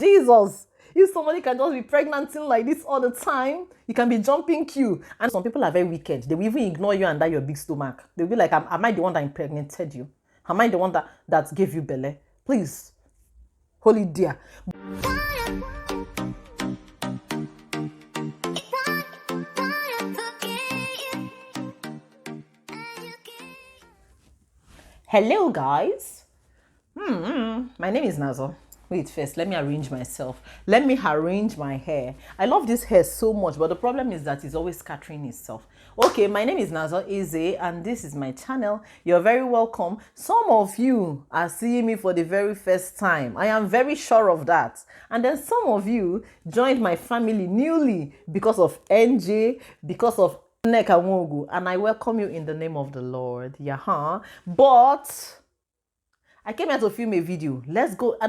Jesus. If somebody can just be pregnant like this all the time, you can be jumping queue. And some people are very wicked. They will even ignore you and that your big stomach. They'll be like, am I the one that impregnated you? Am I the one that gave you belly? Please, holy dear. Hello, guys. My name is Nazor. Wait, first, let me arrange myself. Let me arrange my hair. I love this hair so much, but the problem is that it's always scattering itself. Okay, my name is nazor.ezeh, and this is my channel. You're very welcome. Some of you are seeing me for the very first time. I am very sure of that. And then some of you joined my family newly because of NJ, because of and I welcome you in the name of the Lord. Yeah, but I came here to film a video. Let's go. I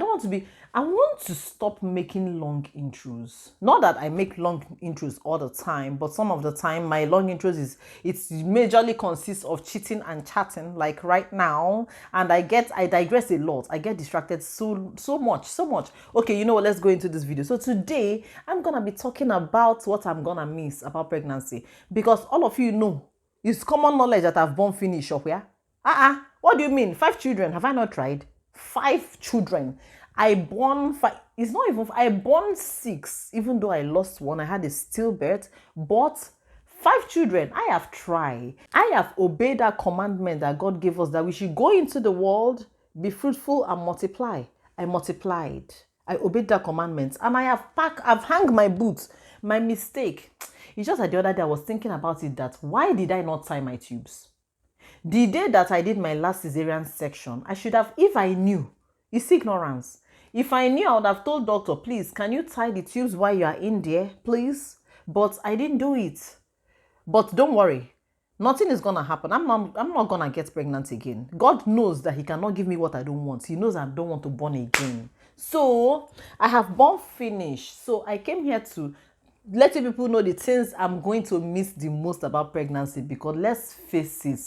want to stop making long intros. Not that I make long intros all the time, but some of the time my long intros it's majorly consists of cheating and chatting, like right now. And I digress a lot. I get distracted so much. Okay, you know what? Let's go into this video. So today I'm gonna be talking about what I'm gonna miss about pregnancy, because all of you know it's common knowledge that I've born finish up here. What do you mean? 5 children? Have I not tried? 5 children. I born 5. It's not even. I born 6. Even though I lost one, I had a stillbirth. But 5 children. I have tried. I have obeyed that commandment that God gave us, that we should go into the world, be fruitful and multiply. I multiplied. I obeyed that commandment, and I've hung my boots. My mistake. It's just that the other day I was thinking about it. That why did I not tie my tubes? The day that I did my last cesarean section, I should have, if I knew. It's ignorance. If I knew, I would have told doctor, please, can you tie the tubes while you are in there, please? But I didn't do it. But don't worry. Nothing is going to happen. I'm not going to get pregnant again. God knows that he cannot give me what I don't want. He knows I don't want to born again. So, I have born finished. So, I came here to let you people know the things I'm going to miss the most about pregnancy, because let's face it,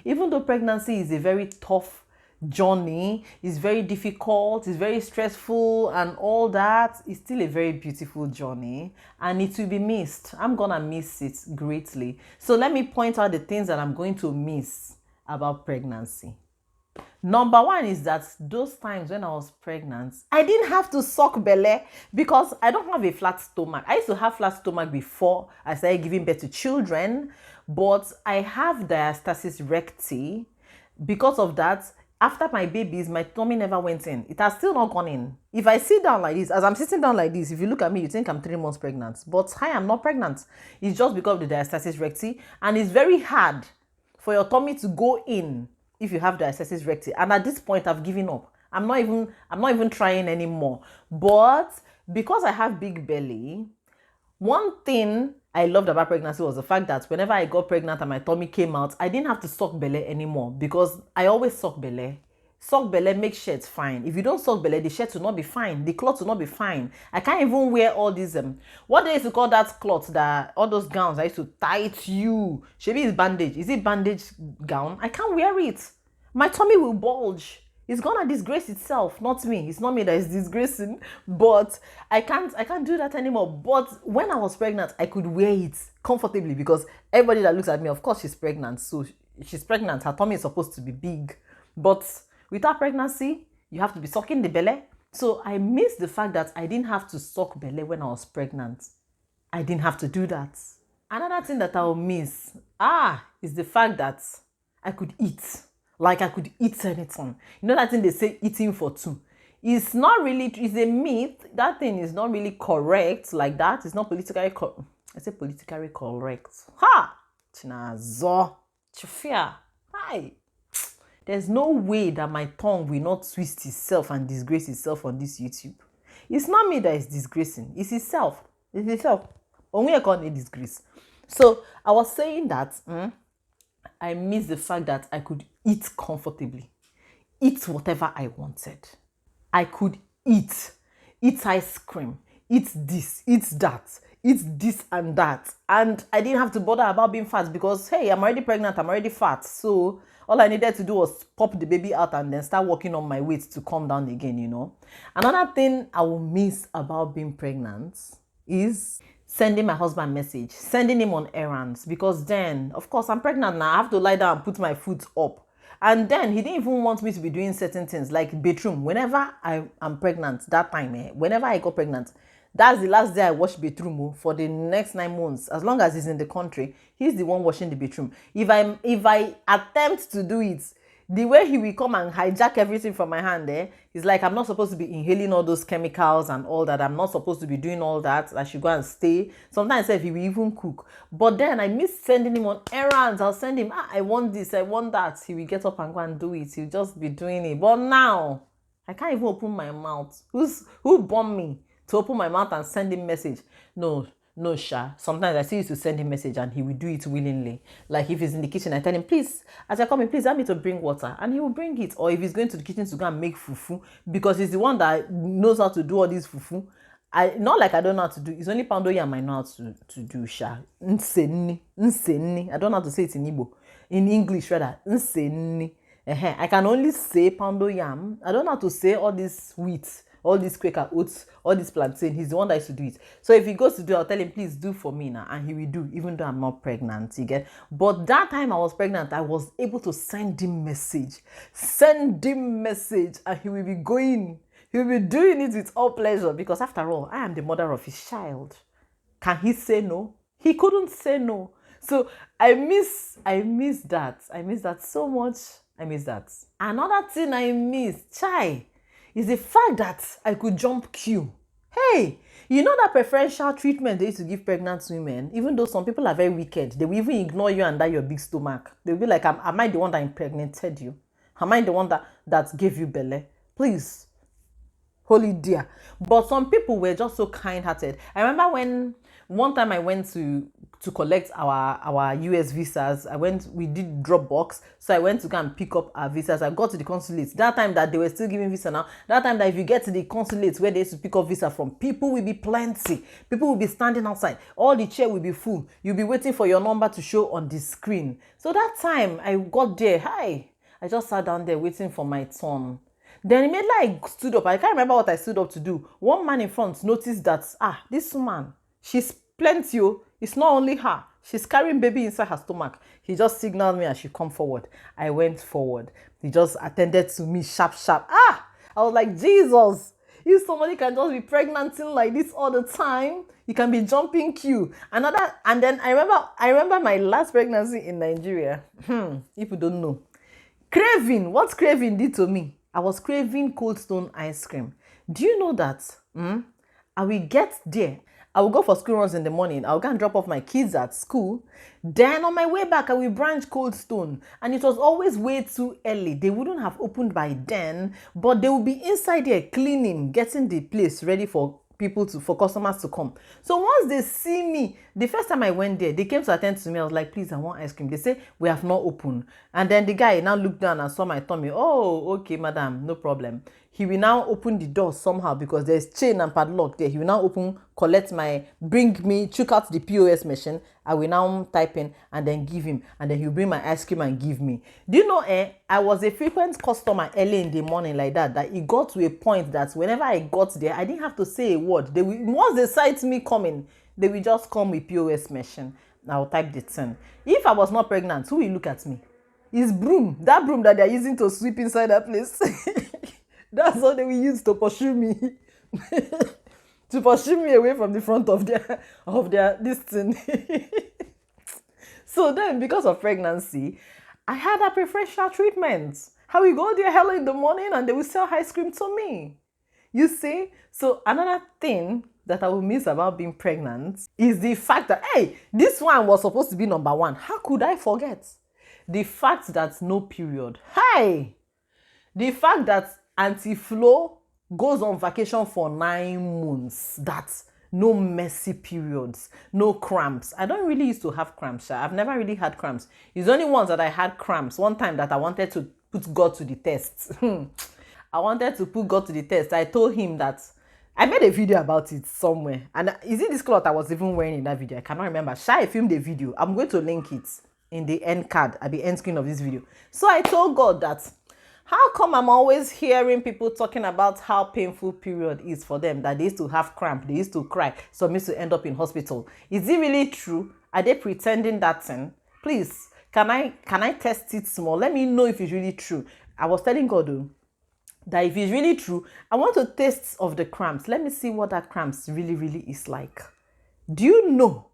even though pregnancy is a very tough journey, it's very difficult, it's very stressful and all that, it's still a very beautiful journey, and it will be missed. I'm gonna miss it greatly. So let me point out the things that I'm going to miss about pregnancy. Number one is that those times when I was pregnant, I didn't have to suck belly, because I don't have a flat stomach. I used to have flat stomach before I started giving birth to children, but I have diastasis recti. Because of that, after my babies, my tummy never went in. It has still not gone in. If I sit down like this, as I'm sitting down like this, if you look at me, you think I'm 3 months pregnant. But I am not pregnant. It's just because of the diastasis recti, and it's very hard for your tummy to go in if you have diastasis recti. And at this point, I've given up. I'm not even trying anymore. But because I have big belly, one thing I loved about pregnancy was the fact that whenever I got pregnant and my tummy came out, I didn't have to suck belly anymore, because I always suck belly. Suck belly makes shirts fine. If you don't suck belly, the shirt will not be fine. The cloth will not be fine. I can't even wear all these what they used to call that cloth, that all those gowns I used to tie to you. Maybe it's bandage. Is it bandage gown? I can't wear it. My tummy will bulge. It's gonna disgrace itself, not me. It's not me that is disgracing, but I can't do that anymore. But when I was pregnant, I could wear it comfortably, because everybody that looks at me, of course she's pregnant. So she's pregnant, her tummy is supposed to be big. But without pregnancy, you have to be sucking the belly. So I miss the fact that I didn't have to suck belly when I was pregnant. I didn't have to do that. Another thing that I'll miss, is the fact that I could eat. Like I could eat anything. You know that thing they say, eating for 2. It's not really, it's a myth. That thing is not really correct like that. It's not politically correct. Ha! Chinazo. Chufia. Hi. There's no way that my tongue will not twist itself and disgrace itself on this YouTube. It's not me that is disgracing. It's itself. It's itself. Only I can't disgrace. So I was saying that I miss the fact that I could eat comfortably. Eat whatever I wanted. I could eat ice cream, eat this, eat that, eat this and that. And I didn't have to bother about being fat, because, hey, I'm already pregnant, I'm already fat. So All I needed to do was pop the baby out and then start working on my weight to calm down again, Another thing I will miss about being pregnant is sending my husband message, sending him on errands, because then, of course, I'm pregnant now. I have to lie down and put my foot up. And then he didn't even want me to be doing certain things like bathroom. Whenever I am pregnant, that time, whenever I got pregnant, that's the last day I wash bathroom for the next 9 months. As long as he's in the country, he's the one washing the bathroom. If I attempt to do it, the way he will come and hijack everything from my hand, it's like I'm not supposed to be inhaling all those chemicals and all that. I'm not supposed to be doing all that. I should go and stay. Sometimes he will even cook. But then I miss sending him on errands. I'll send him, I want this, I want that. He will get up and go and do it. He'll just be doing it. But now, I can't even open my mouth. Who born me to open my mouth and send him message? No, Sha. Sometimes I see you to send him message and he will do it willingly. Like if he's in the kitchen, I tell him, please, as I come in, please help me to bring water. And he will bring it. Or if he's going to the kitchen to go and make fufu, because he's the one that knows how to do all this fufu. Not like I don't know how to do. It's only Poundo Yam I know how to do, Sha. Nsenni. I don't know how to say it in Igbo. In English, rather. Nsenni. I can only say Poundo Yam. I don't know how to say all this wheat, all these Quaker oats, all this plantain. He's the one that used to do it. So if he goes to do it, I'll tell him, please do for me now. And he will do, even though I'm not pregnant, you get. But that time I was pregnant, I was able to send him message. And he will be going. He will be doing it with all pleasure. Because after all, I am the mother of his child. Can he say no? He couldn't say no. So I miss that. I miss that so much. I miss that. Another thing I miss, is the fact that I could jump queue. Hey, you know that preferential treatment they used to give pregnant women? Even though some people are very wicked, they will even ignore you and that your big stomach. They'll be like, am I the one that impregnated you? Am I the one that gave you belly? Please, holy dear. But some people were just so kind-hearted. I remember when one time I went to collect our US visas. We did Dropbox. So I went to go and pick up our visas. I got to the consulate. That time that they were still giving visa now. That time that if you get to the consulate where they used to pick up visa from, people will be plenty. People will be standing outside. All the chair will be full. You'll be waiting for your number to show on the screen. So that time I got there. I just sat down there waiting for my turn. Then immediately I stood up. I can't remember what I stood up to do. One man in front noticed that, this woman, she's plenty. It's not only her. She's carrying baby inside her stomach. He just signaled me and she come forward. I went forward. He just attended to me sharp. I was like, Jesus, if somebody can just be pregnant like this all the time, you can be jumping queue. And then I remember my last pregnancy in Nigeria. If you don't know. Craving. What craving did to me? I was craving Cold Stone ice cream. Do you know that? I will get there. I will go for school runs in the morning. I'll go and drop off my kids at school. Then on my way back, I will branch Cold Stone. And it was always way too early. They wouldn't have opened by then, but they will be inside there cleaning, getting the place ready for customers to come. So once they see me, the first time I went there, they came to attend to me. I was like, please, I want ice cream. They say, we have not opened. And then the guy now looked down and saw my tummy. Oh, okay, madam, no problem. He will now open the door somehow because there's chain and padlock there. He will now check out the POS machine. I will now type in and then give him. And then he'll bring my ice cream and give me. Do you know, I was a frequent customer early in the morning like that it got to a point that whenever I got there, I didn't have to say a word. Once they sight me coming, they will just come with POS machine. I'll type the thing. If I was not pregnant, who will look at me? It's broom. That broom that they're using to sweep inside that place. That's what they will use to pursue me. To pursue me away from the front of their this thing. So then, because of pregnancy, I had a preferential treatment. I will go there early in the morning and they will sell ice cream to me. You see? So another thing that I will miss about being pregnant is the fact that, this one was supposed to be number 1. How could I forget? The fact that no period. The fact that Auntie Flo goes on vacation for 9 months. That's no messy periods, no cramps. I don't really used to have cramps. I've never really had cramps. It's only once that I had cramps. One time that I wanted to put God to the test. I wanted to put God to the test. I told him that I made a video about it somewhere. And is it this cloth I was even wearing in that video? I cannot remember. I filmed a video. I'm going to link it in the end card at the end screen of this video. So I told God that, how come I'm always hearing people talking about how painful period is for them, that they used to have cramp, they used to cry, some used to end up in hospital? Is it really true? Are they pretending that thing? Please, can I test it small? Let me know if it's really true. I was telling God though, that if it's really true, I want to taste of the cramps. Let me see what that cramps really is like. Do you know?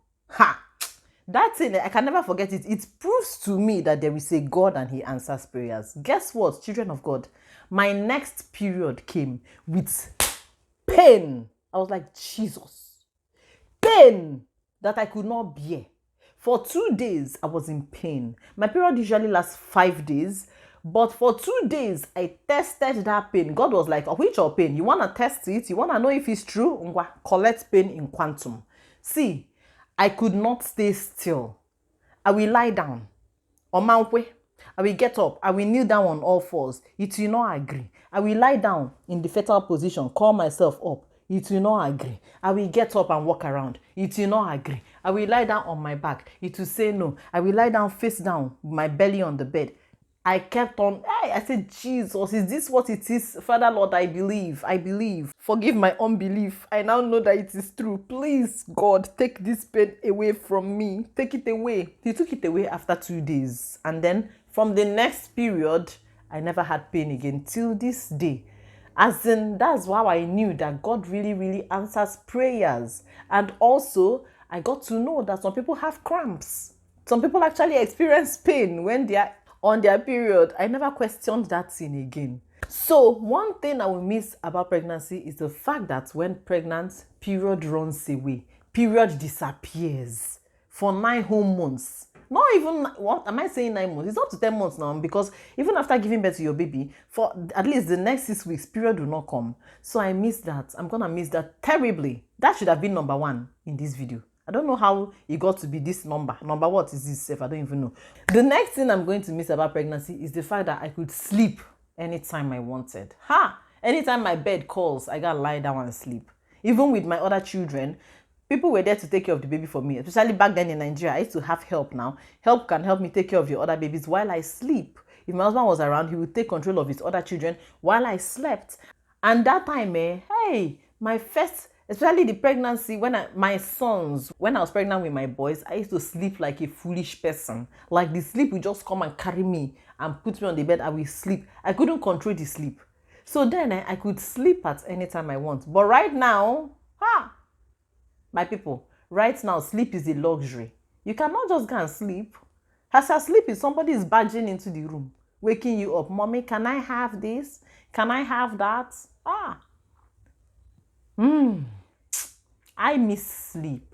That thing, I can never forget it. It proves to me that there is a God and he answers prayers. Guess what, children of God? My next period came with pain. I was like, Jesus. Pain that I could not bear. For 2 days, I was in pain. My period usually lasts 5 days. But for 2 days, I tested that pain. God was like, oh, which your pain? You want to test it? You want to know if it's true? Collect pain in quantum. See, I could not stay still. I will lie down. On my way, I will get up. I will kneel down on all fours. It will not agree. I will lie down in the fetal position, call myself up. It will not agree. I will get up and walk around. It will not agree. I will lie down on my back. It will say no. I will lie down face down, my belly on the bed. I kept on, I said, Jesus, is this what it is? Father, Lord, I believe. Forgive my unbelief. I now know that it is true. Please, God, take this pain away from me. Take it away. He took it away after 2 days. And then from the next period, I never had pain again till this day. As in, that's how I knew that God really answers prayers. And also, I got to know that some people have cramps. Some people actually experience pain when they are on their period. I never questioned that thing again. So one thing I will miss about pregnancy is the fact that when pregnant, period runs away. Period disappears for 9 whole months. Not even, what am I saying, 9 months? It's up to 10 months now, because even after giving birth to your baby, for at least the next 6 weeks, period will not come. So I miss that. I'm gonna miss that terribly. That should have been number 1 in this video. I don't know how it got to be this number. Number what is this if I don't even know. The next thing I'm going to miss about pregnancy is the fact that I could sleep anytime I wanted. Anytime my bed calls, I gotta lie down and sleep. Even with my other children, people were there to take care of the baby for me. Especially back then in Nigeria, I used to have help now. Help can help me take care of your other babies while I sleep. If my husband was around, he would take control of his other children while I slept. And that time, hey, my first, especially the pregnancy, when I was pregnant with my boys, I used to sleep like a foolish person. Like the sleep would just come and carry me and put me on the bed. I will sleep. I couldn't control the sleep. So then I could sleep at any time I want. But right now, my people, right now, sleep is a luxury. You cannot just go and sleep. As you sleep, somebody is barging into the room, waking you up. Mommy, can I have this? Can I have that? I miss sleep.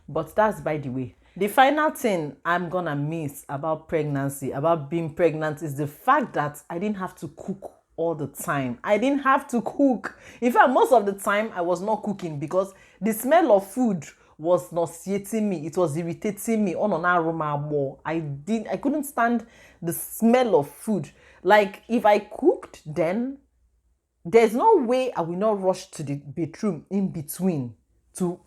But that's by the way. The final thing I'm gonna miss about pregnancy, about being pregnant, is the fact that I didn't have to cook all the time. I didn't have to cook. In fact, most of the time I was not cooking because the smell of food was nauseating me. It was irritating me. I couldn't stand the smell of food. Like if I cooked, then there's no way I will not rush to the bathroom in between to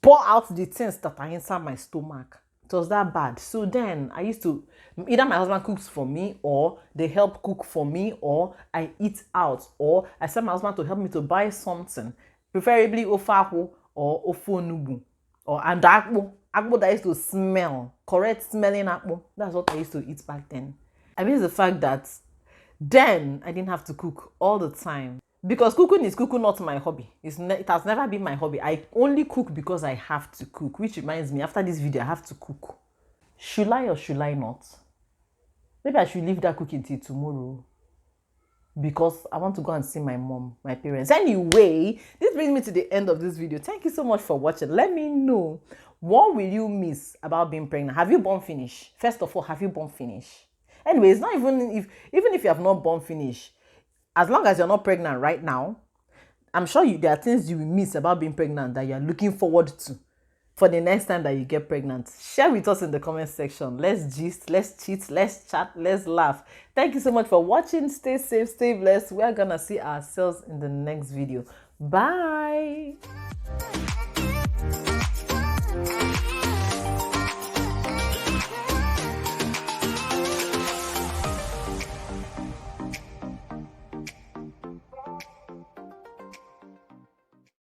pour out the things that are inside my stomach. It was that bad. So then I used to, either my husband cooks for me, or they help cook for me, or I eat out, or I send my husband to help me to buy something, preferably ofaho or ofonubu or and akpo that used to smell, correct smelling akpo. That's what I used to eat back then. I mean the fact that then I didn't have to cook all the time. Because cooking is not my hobby. It has never been my hobby. I only cook because I have to cook. Which reminds me, after this video, I have to cook. Should I or should I not? Maybe I should leave that cooking till tomorrow. Because I want to go and see my mom, my parents. Anyway, this brings me to the end of this video. Thank you so much for watching. Let me know, what will you miss about being pregnant? Have you born finish? First of all, have you born finish? Anyway, it's not even if you have not born finish, as long as you're not pregnant right now, I'm sure there are things you will miss about being pregnant that you're looking forward to for the next time that you get pregnant. Share with us in the comment section. Let's gist, let's cheat, let's chat, let's laugh. Thank you so much for watching. Stay safe, stay blessed. We're gonna see ourselves in the next video. Bye.